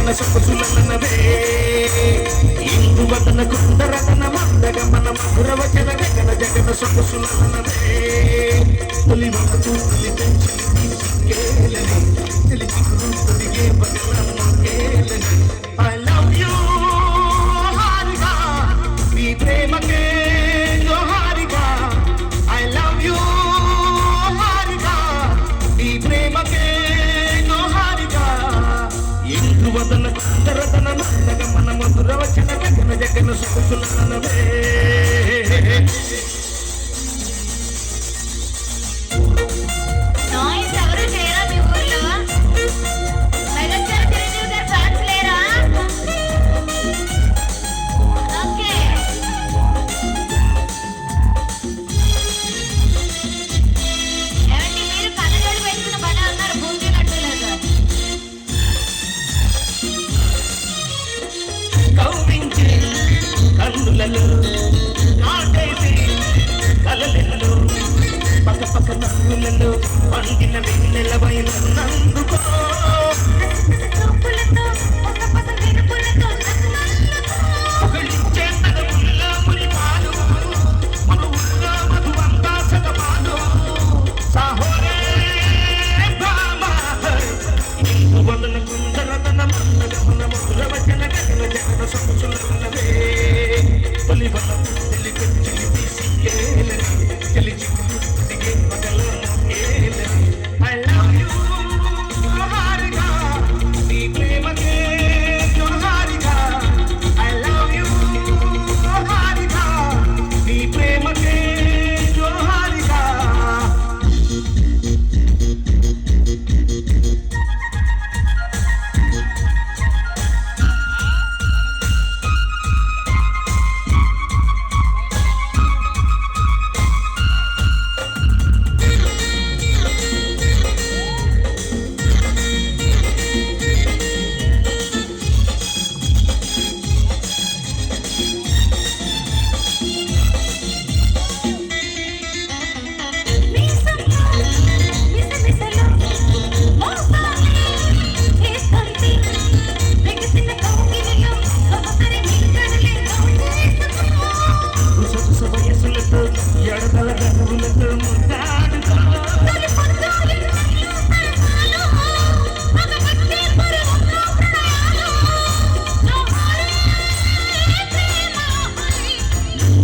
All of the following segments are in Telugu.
జగన సొగసులన్నవే ఇందువదన కుందరతన మందగమన మధుర వచన జగన జగన సొగసులన్నవే తొలి వరకు తొలి పెంచి కేలని తెలిసి తొలిగే బగలమ్మ కేలని I love you హారిగా నీ ప్రేమకే జోహారిగా I love you హారిగా నీ ప్రేమకే జోహారిగా ఇందువదన కుందరతన మందగమన మధుర వచన జగన జగన సొగసులన్నవే కన్నులలో నాటేసి కలలెల్లో పక్క పక్క నవ్వులలో పండిన వెన్నెలవైన నందుకో ఒకళ్ళిచ్చే తనముల్లో మునిపాలు మనువుల్లో మధువంతా సగపాలు సాహోరే భామ ఇందువదన కుందరతన మందగమన మధుర వచన గగన జగన సొగసులన్నవే తొలి వరకు తొలి పెంచి తీసి కేలని తెలిసి దిగే పగలమ్మ కేలని I love you హారిగా నీ ప్రేమకే జోహారిగా I love you హారిగా నీ ప్రేమకే జోహారిగా ఎడతల గనువులతో ముద్దాడుకో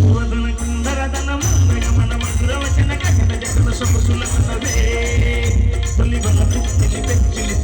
వదన కుందరదన మందగమన మధుర వచన గగన జగన సొగసులన్నవే తొలి వరకు తొలి పెంచిలి